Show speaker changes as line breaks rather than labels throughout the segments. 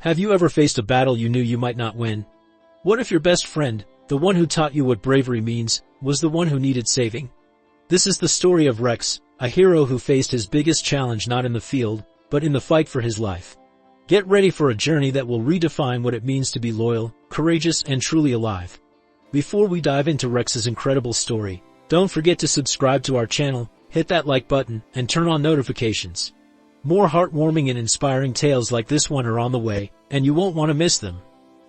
Have you ever faced a battle you knew you might not win? What if your best friend, the one who taught you what bravery means, was the one who needed saving? This is the story of Rex, a hero who faced his biggest challenge not in the field, but in the fight for his life. Get ready for a journey that will redefine what it means to be loyal, courageous, and truly alive. Before we dive into Rex's incredible story, don't forget to subscribe to our channel, hit that like button, and turn on notifications. More heartwarming and inspiring tales like this one are on the way, and you won't want to miss them.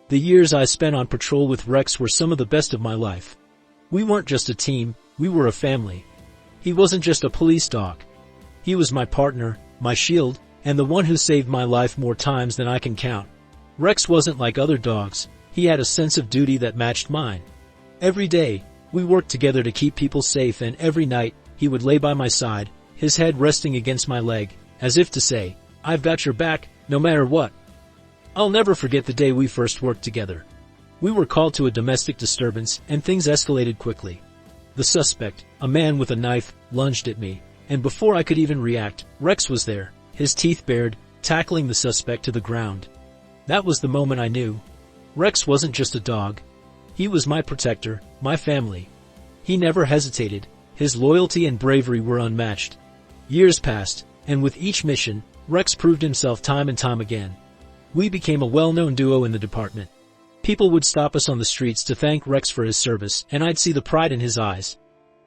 The years I spent on patrol with Rex were some of the best of my life. We weren't just a team, we were a family. He wasn't just a police dog. He was my partner, my shield, and the one who saved my life more times than I can count. Rex wasn't like other dogs, he had a sense of duty that matched mine. Every day, we worked together to keep people safe, and every night, he would lay by my side, his head resting against my leg, as if to say, "I've got your back, no matter what." I'll never forget the day we first worked together. We were called to a domestic disturbance, and things escalated quickly. The suspect, a man with a knife, lunged at me, and before I could even react, Rex was there, his teeth bared, tackling the suspect to the ground. That was the moment I knew. Rex wasn't just a dog. He was my protector, my family. He never hesitated. His loyalty and bravery were unmatched. Years passed, and with each mission, Rex proved himself time and time again. We became a well-known duo in the department. People would stop us on the streets to thank Rex for his service, and I'd see the pride in his eyes.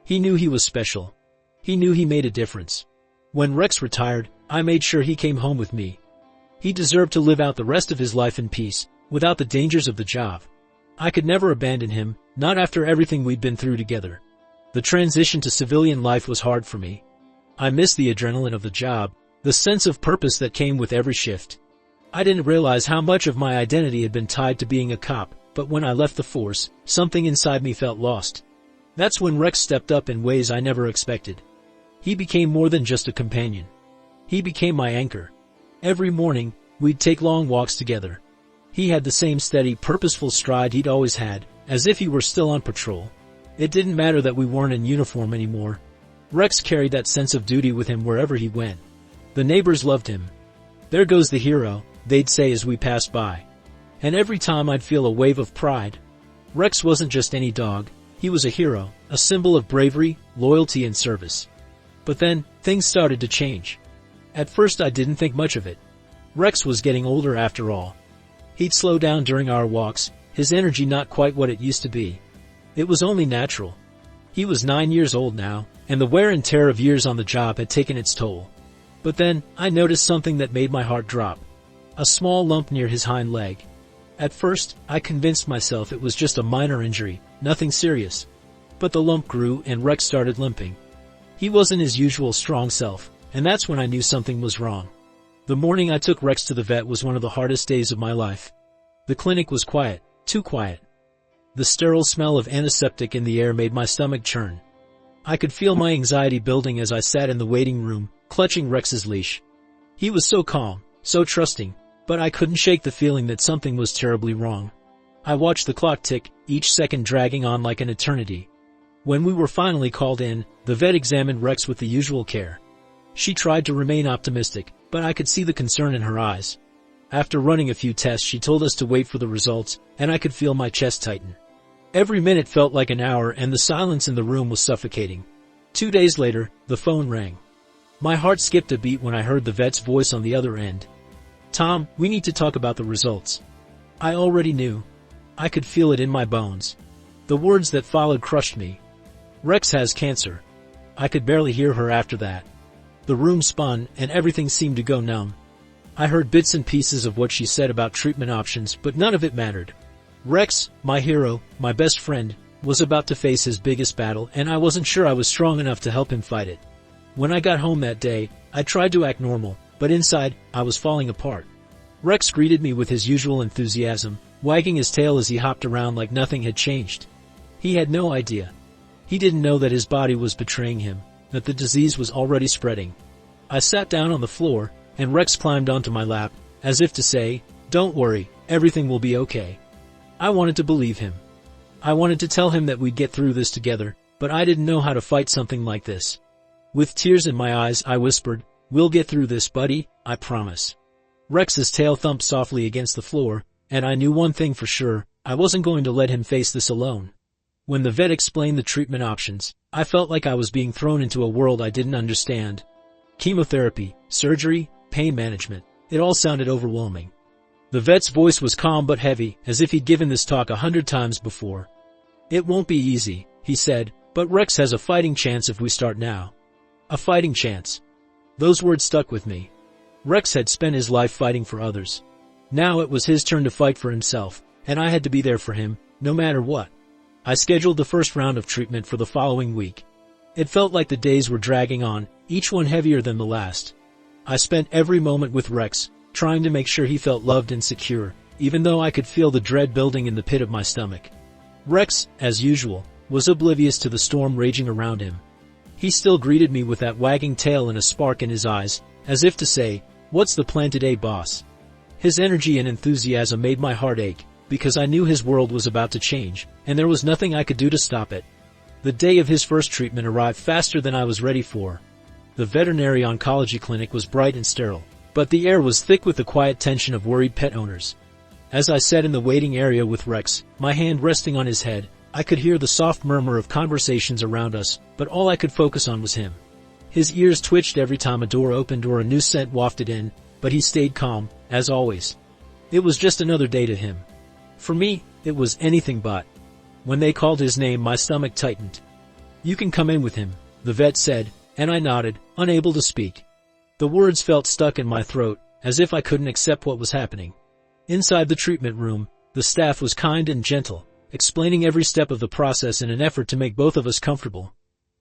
He knew he was special. He knew he made a difference. When Rex retired, I made sure he came home with me. He deserved to live out the rest of his life in peace, without the dangers of the job. I could never abandon him, not after everything we'd been through together. The transition to civilian life was hard for me. I missed the adrenaline of the job, the sense of purpose that came with every shift. I didn't realize how much of my identity had been tied to being a cop, but when I left the force, something inside me felt lost. That's when Rex stepped up in ways I never expected. He became more than just a companion. He became my anchor. Every morning, we'd take long walks together. He had the same steady, purposeful stride he'd always had, as if he were still on patrol. It didn't matter that we weren't in uniform anymore. Rex carried that sense of duty with him wherever he went. The neighbors loved him. "There goes the hero," they'd say as we passed by. And every time I'd feel a wave of pride. Rex wasn't just any dog, he was a hero, a symbol of bravery, loyalty, and service. But then, things started to change. At first I didn't think much of it. Rex was getting older after all. He'd slow down during our walks, his energy not quite what it used to be. It was only natural. He was 9 years old now, and the wear and tear of years on the job had taken its toll. But then, I noticed something that made my heart drop. A small lump near his hind leg. At first, I convinced myself it was just a minor injury, nothing serious. But the lump grew and Rex started limping. He wasn't his usual strong self, and that's when I knew something was wrong. The morning I took Rex to the vet was one of the hardest days of my life. The clinic was quiet, too quiet. The sterile smell of antiseptic in the air made my stomach churn. I could feel my anxiety building as I sat in the waiting room, clutching Rex's leash. He was so calm, so trusting, but I couldn't shake the feeling that something was terribly wrong. I watched the clock tick, each second dragging on like an eternity. When we were finally called in, the vet examined Rex with the usual care. She tried to remain optimistic, but I could see the concern in her eyes. After running a few tests, she told us to wait for the results, and I could feel my chest tighten. Every minute felt like an hour, and the silence in the room was suffocating. 2 days later, the phone rang. My heart skipped a beat when I heard the vet's voice on the other end. "Tom, we need to talk about the results." I already knew. I could feel it in my bones. The words that followed crushed me. "Rex has cancer." I could barely hear her after that. The room spun, and everything seemed to go numb. I heard bits and pieces of what she said about treatment options, but none of it mattered. Rex, my hero, my best friend, was about to face his biggest battle, and I wasn't sure I was strong enough to help him fight it. When I got home that day, I tried to act normal, but inside, I was falling apart. Rex greeted me with his usual enthusiasm, wagging his tail as he hopped around like nothing had changed. He had no idea. He didn't know that his body was betraying him, that the disease was already spreading. I sat down on the floor, and Rex climbed onto my lap, as if to say, "Don't worry, everything will be okay." I wanted to believe him. I wanted to tell him that we'd get through this together, but I didn't know how to fight something like this. With tears in my eyes, I whispered, "We'll get through this, buddy, I promise." Rex's tail thumped softly against the floor, and I knew one thing for sure, I wasn't going to let him face this alone. When the vet explained the treatment options, I felt like I was being thrown into a world I didn't understand. Chemotherapy, surgery, pain management, it all sounded overwhelming. The vet's voice was calm but heavy, as if he'd given this talk 100 times before. "It won't be easy," he said, "but Rex has a fighting chance if we start now." A fighting chance. Those words stuck with me. Rex had spent his life fighting for others. Now it was his turn to fight for himself, and I had to be there for him, no matter what. I scheduled the first round of treatment for the following week. It felt like the days were dragging on, each one heavier than the last. I spent every moment with Rex, trying to make sure he felt loved and secure, even though I could feel the dread building in the pit of my stomach. Rex, as usual, was oblivious to the storm raging around him. He still greeted me with that wagging tail and a spark in his eyes, as if to say, "What's the plan today, boss?" His energy and enthusiasm made my heart ache, because I knew his world was about to change, and there was nothing I could do to stop it. The day of his first treatment arrived faster than I was ready for. The veterinary oncology clinic was bright and sterile, but the air was thick with the quiet tension of worried pet owners. As I sat in the waiting area with Rex, my hand resting on his head, I could hear the soft murmur of conversations around us, but all I could focus on was him. His ears twitched every time a door opened or a new scent wafted in, but he stayed calm, as always. It was just another day to him. For me, it was anything but. When they called his name, my stomach tightened. "You can come in with him," the vet said, and I nodded, unable to speak. The words felt stuck in my throat, as if I couldn't accept what was happening. Inside the treatment room, the staff was kind and gentle, explaining every step of the process in an effort to make both of us comfortable.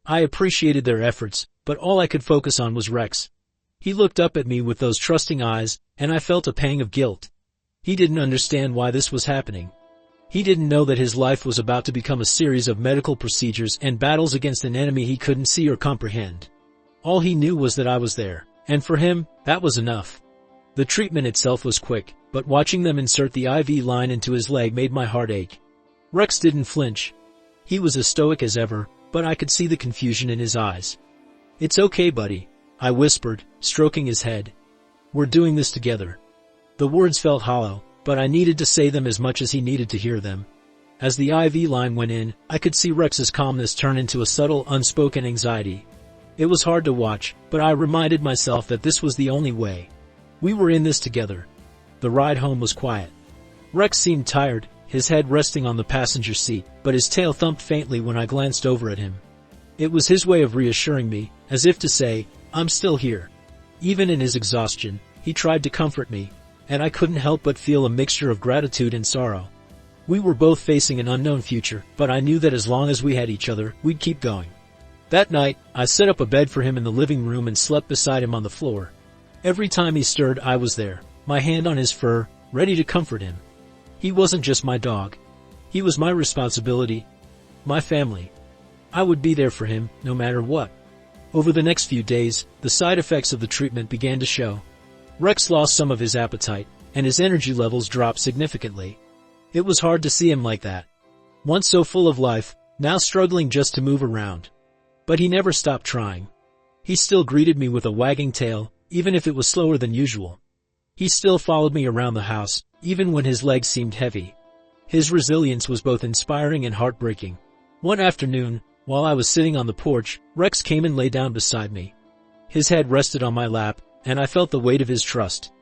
I appreciated their efforts, but all I could focus on was Rex. He looked up at me with those trusting eyes, and I felt a pang of guilt. He didn't understand why this was happening. He didn't know that his life was about to become a series of medical procedures and battles against an enemy he couldn't see or comprehend. All he knew was that I was there, and for him, that was enough. The treatment itself was quick, but watching them insert the IV line into his leg made my heart ache. Rex didn't flinch. He was as stoic as ever, but I could see the confusion in his eyes. "It's okay, buddy," I whispered, stroking his head. "We're doing this together." The words felt hollow, but I needed to say them as much as he needed to hear them. As the IV line went in, I could see Rex's calmness turn into a subtle, unspoken anxiety. It was hard to watch, but I reminded myself that this was the only way. We were in this together. The ride home was quiet. Rex seemed tired, his head resting on the passenger seat, but his tail thumped faintly when I glanced over at him. It was his way of reassuring me, as if to say, "I'm still here." Even in his exhaustion, he tried to comfort me, and I couldn't help but feel a mixture of gratitude and sorrow. We were both facing an unknown future, but I knew that as long as we had each other, we'd keep going. That night, I set up a bed for him in the living room and slept beside him on the floor. Every time he stirred, I was there, my hand on his fur, ready to comfort him. He wasn't just my dog. He was my responsibility, my family. I would be there for him, no matter what. Over the next few days, the side effects of the treatment began to show. Rex lost some of his appetite, and his energy levels dropped significantly. It was hard to see him like that. Once so full of life, now struggling just to move around. But he never stopped trying. He still greeted me with a wagging tail, even if it was slower than usual. He still followed me around the house, even when his legs seemed heavy. His resilience was both inspiring and heartbreaking. One afternoon, while I was sitting on the porch, Rex came and lay down beside me. His head rested on my lap, and I felt the weight of his trust.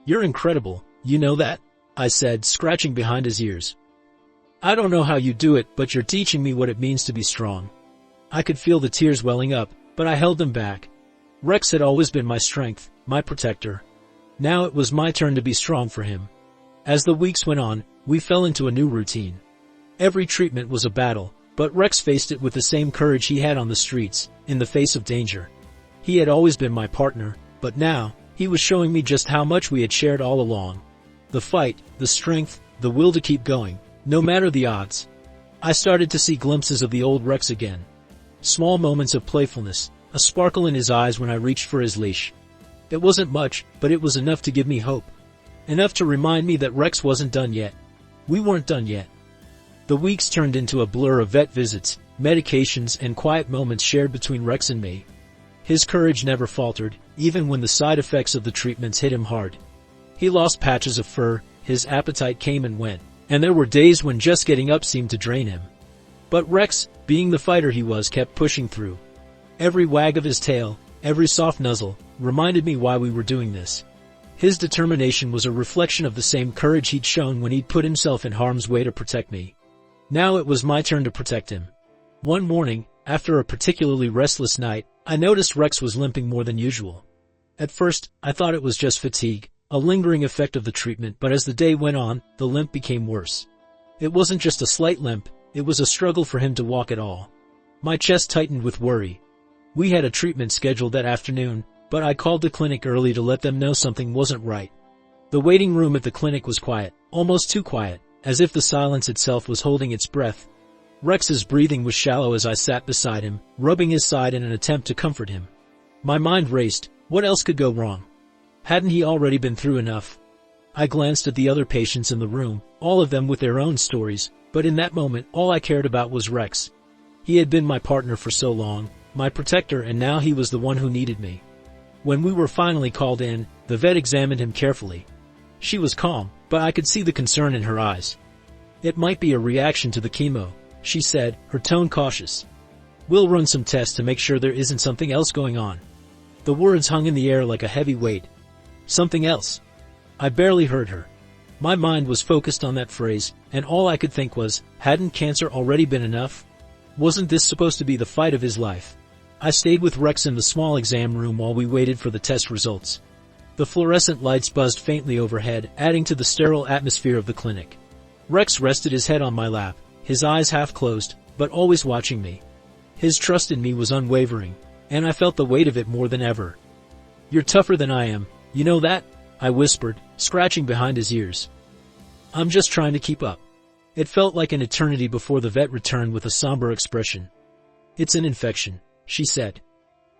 "You're incredible, you know that?" I said, scratching behind his ears. "I don't know how you do it, but you're teaching me what it means to be strong." I could feel the tears welling up, but I held them back. Rex had always been my strength, my protector. Now it was my turn to be strong for him. As the weeks went on, we fell into a new routine. Every treatment was a battle, but Rex faced it with the same courage he had on the streets, in the face of danger. He had always been my partner, but now, he was showing me just how much we had shared all along. The fight, the strength, the will to keep going, no matter the odds. I started to see glimpses of the old Rex again. Small moments of playfulness, a sparkle in his eyes when I reached for his leash. It wasn't much, but it was enough to give me hope. Enough to remind me that Rex wasn't done yet. We weren't done yet. The weeks turned into a blur of vet visits, medications, and quiet moments shared between Rex and me. His courage never faltered, even when the side effects of the treatments hit him hard. He lost patches of fur, his appetite came and went, and there were days when just getting up seemed to drain him. But Rex, being the fighter he was, kept pushing through. Every wag of his tail, every soft nuzzle, reminded me why we were doing this. His determination was a reflection of the same courage he'd shown when he'd put himself in harm's way to protect me. Now it was my turn to protect him. One morning, after a particularly restless night, I noticed Rex was limping more than usual. At first, I thought it was just fatigue, a lingering effect of the treatment, but as the day went on, the limp became worse. It wasn't just a slight limp, it was a struggle for him to walk at all. My chest tightened with worry. We had a treatment scheduled that afternoon, but I called the clinic early to let them know something wasn't right. The waiting room at the clinic was quiet, almost too quiet, as if the silence itself was holding its breath. Rex's breathing was shallow as I sat beside him, rubbing his side in an attempt to comfort him. My mind raced. What else could go wrong? Hadn't he already been through enough? I glanced at the other patients in the room, all of them with their own stories, but in that moment all I cared about was Rex. He had been my partner for so long, my protector, and now he was the one who needed me. When we were finally called in, the vet examined him carefully. She was calm, but I could see the concern in her eyes. "It might be a reaction to the chemo," she said, her tone cautious. "We'll run some tests to make sure there isn't something else going on." The words hung in the air like a heavy weight. Something else. I barely heard her. My mind was focused on that phrase, and all I could think was, hadn't cancer already been enough? Wasn't this supposed to be the fight of his life? I stayed with Rex in the small exam room while we waited for the test results. The fluorescent lights buzzed faintly overhead, adding to the sterile atmosphere of the clinic. Rex rested his head on my lap, his eyes half closed, but always watching me. His trust in me was unwavering, and I felt the weight of it more than ever. "You're tougher than I am, you know that?" I whispered, scratching behind his ears. "I'm just trying to keep up." It felt like an eternity before the vet returned with a somber expression. "It's an infection," she said.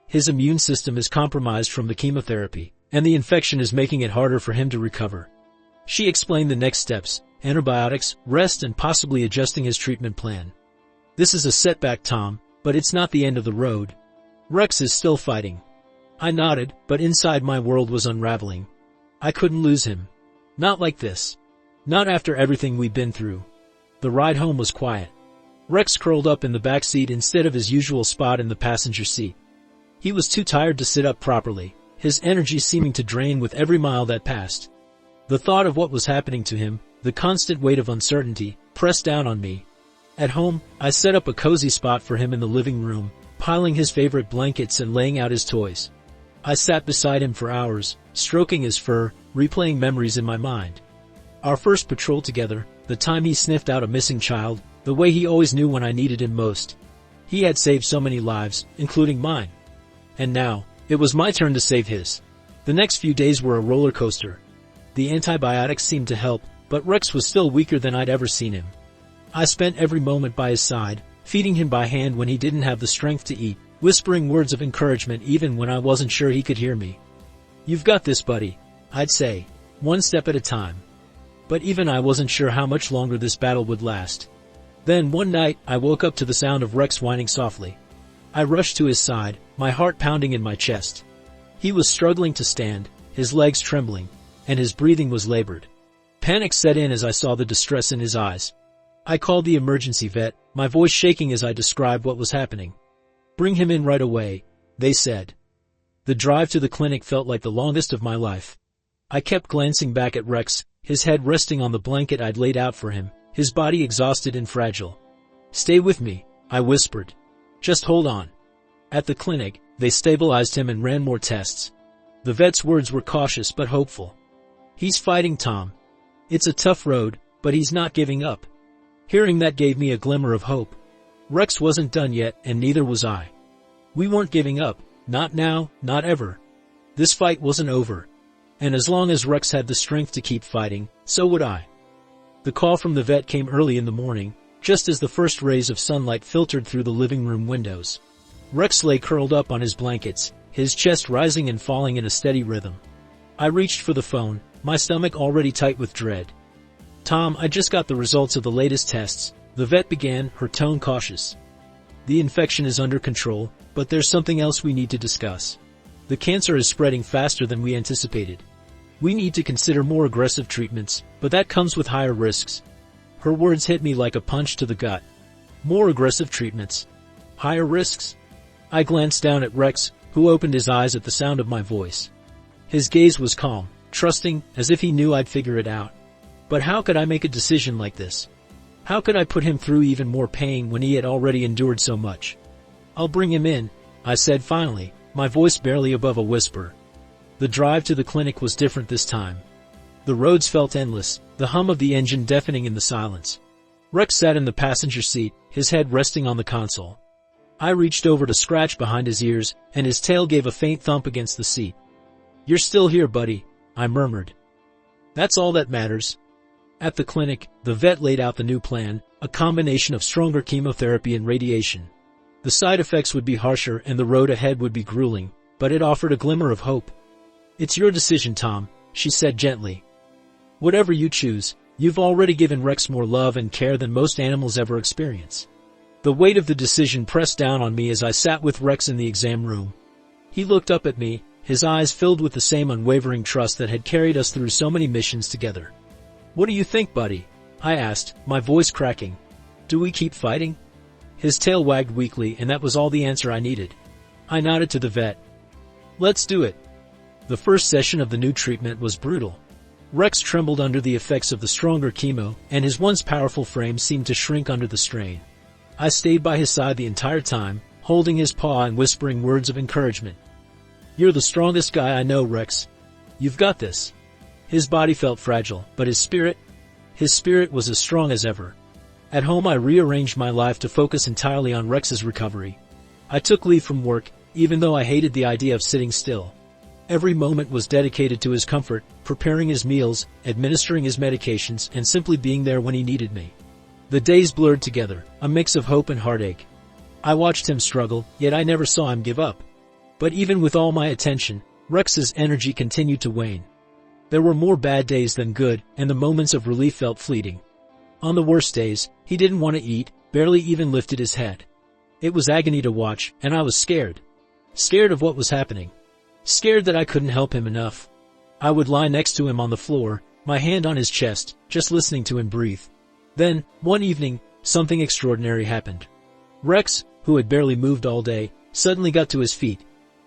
"His immune system is compromised from the chemotherapy, and the infection is making it harder for him to recover." She explained the next steps: antibiotics, rest, and possibly adjusting his treatment plan. "This is a setback, Tom, but it's not the end of the road. Rex is still fighting." I nodded, but inside my world was unraveling. I couldn't lose him. Not like this. Not after everything we'd been through. The ride home was quiet. Rex curled up in the back seat instead of his usual spot in the passenger seat. He was too tired to sit up properly, his energy seeming to drain with every mile that passed. The thought of what was happening to him, the constant weight of uncertainty, pressed down on me. At home, I set up a cozy spot for him in the living room, piling his favorite blankets and laying out his toys. I sat beside him for hours, stroking his fur, replaying memories in my mind. Our first patrol together, the time he sniffed out a missing child, the way he always knew when I needed him most. He had saved so many lives, including mine. And now, it was my turn to save his. The next few days were a roller coaster. The antibiotics seemed to help, but Rex was still weaker than I'd ever seen him. I spent every moment by his side, feeding him by hand when he didn't have the strength to eat, whispering words of encouragement even when I wasn't sure he could hear me. "You've got this, buddy," I'd say, one step at a time. But even I wasn't sure how much longer this battle would last. Then one night, I woke up to the sound of Rex whining softly. I rushed to his side, my heart pounding in my chest. He was struggling to stand, his legs trembling, and his breathing was labored. Panic set in as I saw the distress in his eyes. I called the emergency vet, my voice shaking as I described what was happening. "Bring him in right away," they said. The drive to the clinic felt like the longest of my life. I kept glancing back at Rex, his head resting on the blanket I'd laid out for him, his body exhausted and fragile. "Stay with me," I whispered. "Just hold on." At the clinic, they stabilized him and ran more tests. The vet's words were cautious but hopeful. "He's fighting, Tom. It's a tough road, but he's not giving up." Hearing that gave me a glimmer of hope. Rex wasn't done yet, and neither was I. We weren't giving up, not now, not ever. This fight wasn't over. And as long as Rex had the strength to keep fighting, so would I. The call from the vet came early in the morning, just as the first rays of sunlight filtered through the living room windows. Rex lay curled up on his blankets, his chest rising and falling in a steady rhythm. I reached for the phone, my stomach already tight with dread. "Tom, I just got the results of the latest tests," the vet began, her tone cautious. "The infection is under control, but there's something else we need to discuss. The cancer is spreading faster than we anticipated." We need to consider more aggressive treatments, but that comes with higher risks. Her words hit me like a punch to the gut. More aggressive treatments. Higher risks? I glanced down at Rex, who opened his eyes at the sound of my voice. His gaze was calm, trusting, as if he knew I'd figure it out. But how could I make a decision like this? How could I put him through even more pain when he had already endured so much? I'll bring him in, I said finally, my voice barely above a whisper. The drive to the clinic was different this time. The roads felt endless, the hum of the engine deafening in the silence. Rex sat in the passenger seat, his head resting on the console. I reached over to scratch behind his ears, and his tail gave a faint thump against the seat. "You're still here, buddy," I murmured. "That's all that matters." At the clinic, the vet laid out the new plan, a combination of stronger chemotherapy and radiation. The side effects would be harsher and the road ahead would be grueling, but it offered a glimmer of hope. "It's your decision, Tom," she said gently. "Whatever you choose, you've already given Rex more love and care than most animals ever experience." The weight of the decision pressed down on me as I sat with Rex in the exam room. He looked up at me, his eyes filled with the same unwavering trust that had carried us through so many missions together. "What do you think, buddy?" I asked, my voice cracking. "Do we keep fighting?" His tail wagged weakly, and that was all the answer I needed. I nodded to the vet. "Let's do it." The first session of the new treatment was brutal. Rex trembled under the effects of the stronger chemo, and his once powerful frame seemed to shrink under the strain. I stayed by his side the entire time, holding his paw and whispering words of encouragement. "You're the strongest guy I know, Rex. You've got this." His body felt fragile, but his spirit was as strong as ever. At home I rearranged my life to focus entirely on Rex's recovery. I took leave from work, even though I hated the idea of sitting still. Every moment was dedicated to his comfort, preparing his meals, administering his medications, and simply being there when he needed me. The days blurred together, a mix of hope and heartache. I watched him struggle, yet I never saw him give up. But even with all my attention, Rex's energy continued to wane. There were more bad days than good, and the moments of relief felt fleeting. On the worst days, he didn't want to eat, barely even lifted his head. It was agony to watch, and I was scared. Scared of what was happening. Scared that I couldn't help him enough. I would lie next to him on the floor, my hand on his chest, just listening to him breathe. Then, one evening, something extraordinary happened. Rex, who had barely moved all day, suddenly got to his feet.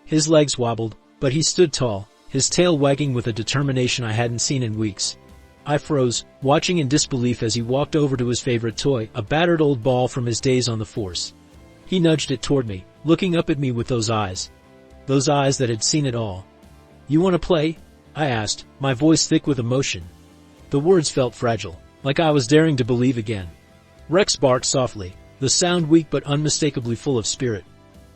His legs wobbled, but he stood tall, his tail wagging with a determination I hadn't seen in weeks. I froze, watching in disbelief as he walked over to his favorite toy, a battered old ball from his days on the force. He nudged it toward me, looking up at me with those eyes that had seen it all. "You want to play?" I asked, my voice thick with emotion. The words felt fragile, like I was daring to believe again. Rex barked softly, the sound weak but unmistakably full of spirit.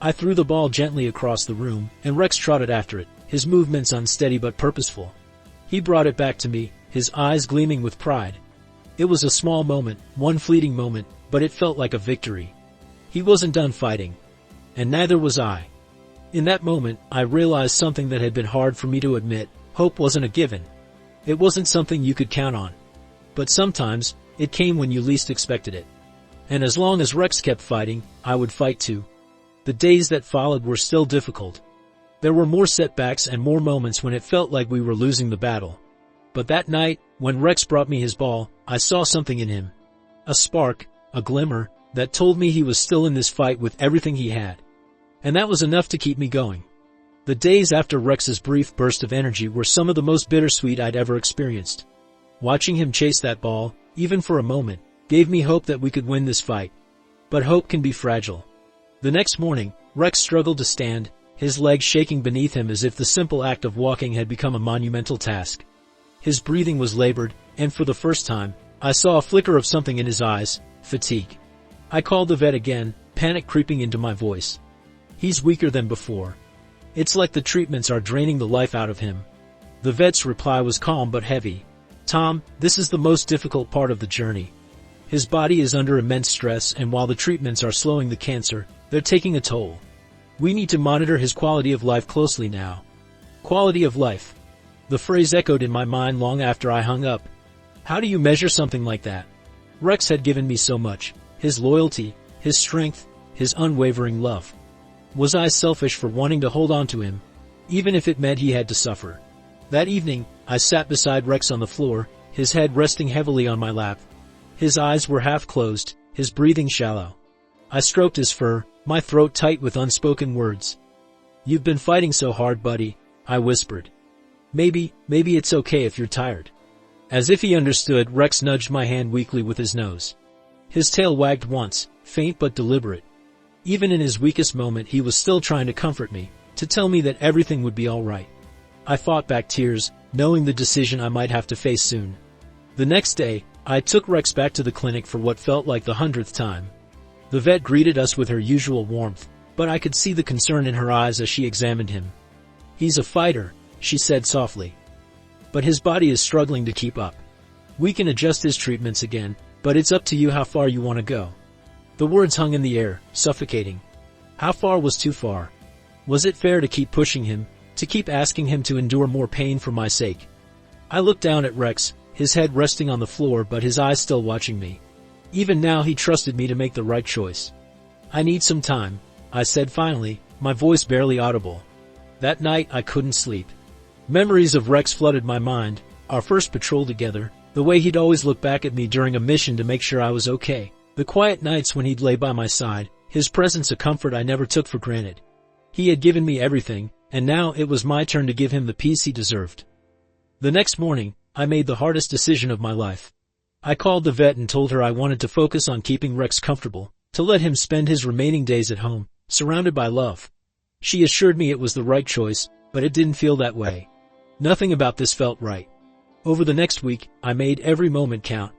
I threw the ball gently across the room, and Rex trotted after it, his movements unsteady but purposeful. He brought it back to me, his eyes gleaming with pride. It was a small moment, one fleeting moment, but it felt like a victory. He wasn't done fighting. And neither was I. In that moment, I realized something that had been hard for me to admit. Hope wasn't a given. It wasn't something you could count on. But sometimes, it came when you least expected it. And as long as Rex kept fighting, I would fight too. The days that followed were still difficult. There were more setbacks and more moments when it felt like we were losing the battle. But that night, when Rex brought me his ball, I saw something in him. A spark, a glimmer, that told me he was still in this fight with everything he had. And that was enough to keep me going. The days after Rex's brief burst of energy were some of the most bittersweet I'd ever experienced. Watching him chase that ball, even for a moment, gave me hope that we could win this fight. But hope can be fragile. The next morning, Rex struggled to stand, his legs shaking beneath him as if the simple act of walking had become a monumental task. His breathing was labored, and for the first time, I saw a flicker of something in his eyes, fatigue. I called the vet again, panic creeping into my voice. "He's weaker than before. It's like the treatments are draining the life out of him." The vet's reply was calm but heavy. "Tom, this is the most difficult part of the journey. His body is under immense stress, and while the treatments are slowing the cancer, they're taking a toll. We need to monitor his quality of life closely now." Quality of life. The phrase echoed in my mind long after I hung up. How do you measure something like that? Rex had given me so much. His loyalty, his strength, his unwavering love. Was I selfish for wanting to hold on to him, even if it meant he had to suffer? That evening, I sat beside Rex on the floor, his head resting heavily on my lap. His eyes were half closed, his breathing shallow. I stroked his fur, my throat tight with unspoken words. "You've been fighting so hard, buddy," I whispered. Maybe it's okay if you're tired." As if he understood, Rex nudged my hand weakly with his nose. His tail wagged once, faint but deliberate. Even in his weakest moment, he was still trying to comfort me, to tell me that everything would be all right. I fought back tears, knowing the decision I might have to face soon. The next day, I took Rex back to the clinic for what felt like the 100th time. The vet greeted us with her usual warmth, but I could see the concern in her eyes as she examined him. "He's a fighter," she said softly. "But his body is struggling to keep up. We can adjust his treatments again, but it's up to you how far you want to go." The words hung in the air, suffocating. How far was too far? Was it fair to keep pushing him, to keep asking him to endure more pain for my sake? I looked down at Rex, his head resting on the floor but his eyes still watching me. Even now he trusted me to make the right choice. "I need some time," I said finally, my voice barely audible. That night I couldn't sleep. Memories of Rex flooded my mind, our first patrol together, the way he'd always look back at me during a mission to make sure I was okay, the quiet nights when he'd lay by my side, his presence a comfort I never took for granted. He had given me everything, and now it was my turn to give him the peace he deserved. The next morning, I made the hardest decision of my life. I called the vet and told her I wanted to focus on keeping Rex comfortable, to let him spend his remaining days at home, surrounded by love. She assured me it was the right choice, but it didn't feel that way. Nothing about this felt right. Over the next week, I made every moment count.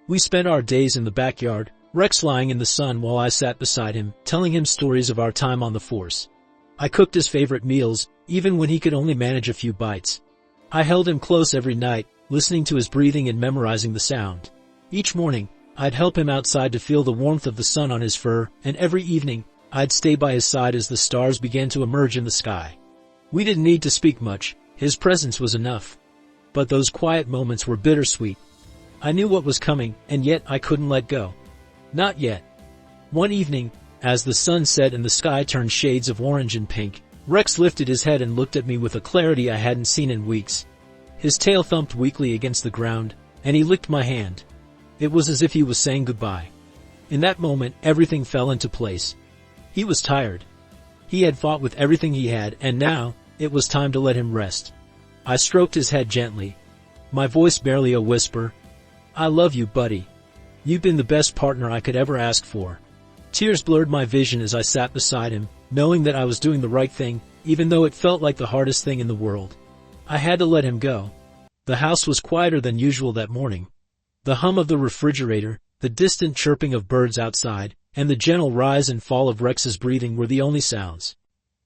We spent our days in the backyard, Rex lying in the sun while I sat beside him, telling him stories of our time on the force. I cooked his favorite meals, even when he could only manage a few bites. I held him close every night, listening to his breathing and memorizing the sound. Each morning, I'd help him outside to feel the warmth of the sun on his fur, and every evening, I'd stay by his side as the stars began to emerge in the sky. We didn't need to speak much, his presence was enough. But those quiet moments were bittersweet. I knew what was coming, and yet I couldn't let go. Not yet. One evening, as the sun set and the sky turned shades of orange and pink, Rex lifted his head and looked at me with a clarity I hadn't seen in weeks. His tail thumped weakly against the ground, and he licked my hand. It was as if he was saying goodbye. In that moment, everything fell into place. He was tired. He had fought with everything he had, and now, it was time to let him rest. I stroked his head gently, my voice barely a whisper. "I love you, buddy. You've been the best partner I could ever ask for." Tears blurred my vision as I sat beside him, knowing that I was doing the right thing, even though it felt like the hardest thing in the world. I had to let him go. The house was quieter than usual that morning. The hum of the refrigerator, the distant chirping of birds outside, and the gentle rise and fall of Rex's breathing were the only sounds.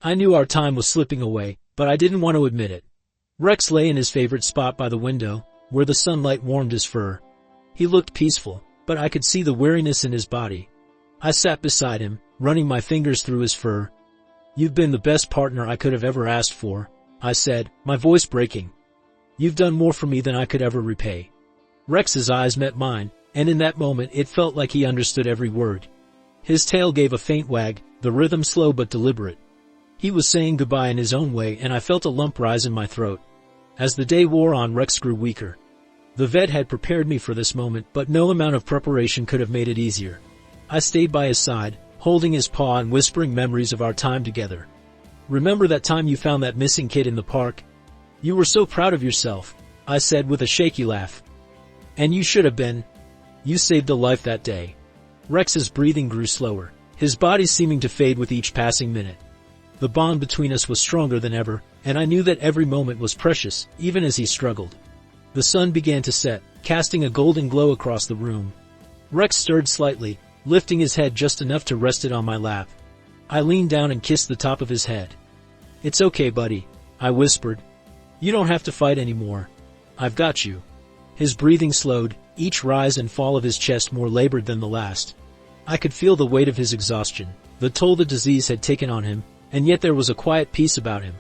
I knew our time was slipping away, but I didn't want to admit it. Rex lay in his favorite spot by the window, where the sunlight warmed his fur. He looked peaceful, but I could see the weariness in his body. I sat beside him, running my fingers through his fur. "You've been the best partner I could have ever asked for," I said, my voice breaking. "You've done more for me than I could ever repay." Rex's eyes met mine, and in that moment it felt like he understood every word. His tail gave a faint wag, the rhythm slow but deliberate. He was saying goodbye in his own way, and I felt a lump rise in my throat. As the day wore on, Rex grew weaker. The vet had prepared me for this moment, but no amount of preparation could have made it easier. I stayed by his side, holding his paw and whispering memories of our time together. "Remember that time you found that missing kid in the park? You were so proud of yourself," I said with a shaky laugh. "And you should have been. You saved a life that day." Rex's breathing grew slower, his body seeming to fade with each passing minute. The bond between us was stronger than ever, and I knew that every moment was precious, even as he struggled. The sun began to set, casting a golden glow across the room. Rex stirred slightly, lifting his head just enough to rest it on my lap. I leaned down and kissed the top of his head. "It's okay, buddy," I whispered. "You don't have to fight anymore. I've got you." His breathing slowed, each rise and fall of his chest more labored than the last. I could feel the weight of his exhaustion, the toll the disease had taken on him, and yet there was a quiet peace about him.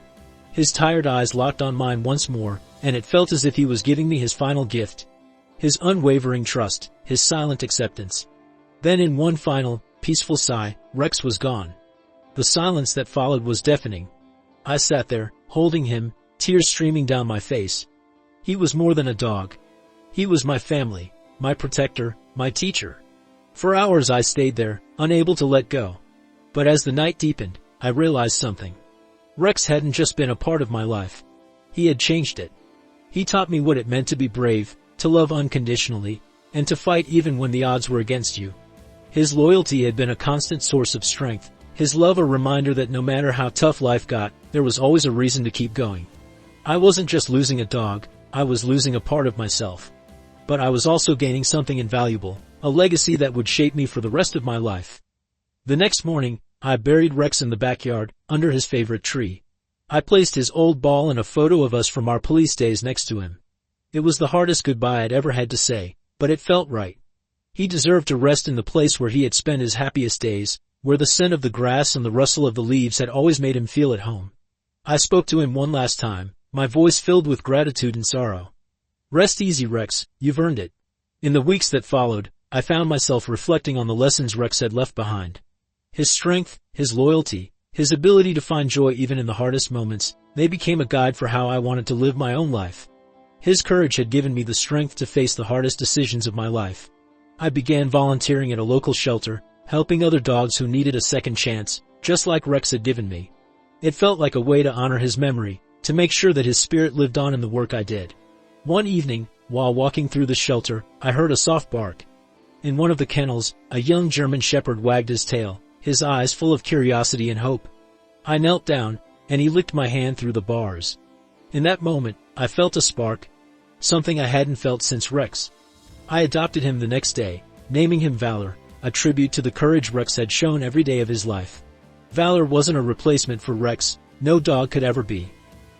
His tired eyes locked on mine once more, and it felt as if he was giving me his final gift. His unwavering trust, his silent acceptance. Then in one final, peaceful sigh, Rex was gone. The silence that followed was deafening. I sat there, holding him, tears streaming down my face. He was more than a dog. He was my family, my protector, my teacher. For hours I stayed there, unable to let go. But as the night deepened, I realized something. Rex hadn't just been a part of my life. He had changed it. He taught me what it meant to be brave, to love unconditionally, and to fight even when the odds were against you. His loyalty had been a constant source of strength, his love a reminder that no matter how tough life got, there was always a reason to keep going. I wasn't just losing a dog, I was losing a part of myself. But I was also gaining something invaluable, a legacy that would shape me for the rest of my life. The next morning, I buried Rex in the backyard, under his favorite tree. I placed his old ball and a photo of us from our police days next to him. It was the hardest goodbye I'd ever had to say, but it felt right. He deserved to rest in the place where he had spent his happiest days, where the scent of the grass and the rustle of the leaves had always made him feel at home. I spoke to him one last time, my voice filled with gratitude and sorrow. Rest easy, Rex, you've earned it. In the weeks that followed, I found myself reflecting on the lessons Rex had left behind. His strength, his loyalty, his ability to find joy even in the hardest moments, they became a guide for how I wanted to live my own life. His courage had given me the strength to face the hardest decisions of my life. I began volunteering at a local shelter, helping other dogs who needed a second chance, just like Rex had given me. It felt like a way to honor his memory, to make sure that his spirit lived on in the work I did. One evening, while walking through the shelter, I heard a soft bark. In one of the kennels, a young German shepherd wagged his tail, his eyes full of curiosity and hope. I knelt down, and he licked my hand through the bars. In that moment, I felt a spark, something I hadn't felt since Rex. I adopted him the next day, naming him Valor, a tribute to the courage Rex had shown every day of his life. Valor wasn't a replacement for Rex, no dog could ever be.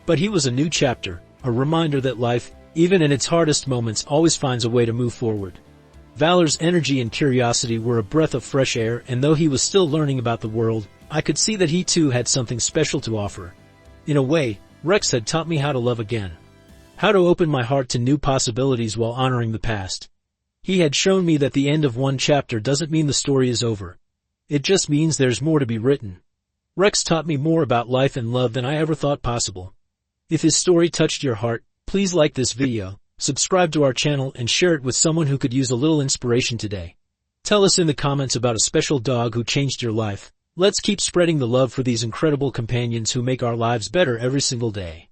But he was a new chapter, a reminder that life, even in its hardest moments, always finds a way to move forward. Valor's energy and curiosity were a breath of fresh air, and though he was still learning about the world, I could see that he too had something special to offer. In a way, Rex had taught me how to love again. How to open my heart to new possibilities while honoring the past. He had shown me that the end of one chapter doesn't mean the story is over. It just means there's more to be written. Rex taught me more about life and love than I ever thought possible. If his story touched your heart, please like this video, subscribe to our channel, and share it with someone who could use a little inspiration today. Tell us in the comments about a special dog who changed your life. Let's keep spreading the love for these incredible companions who make our lives better every single day.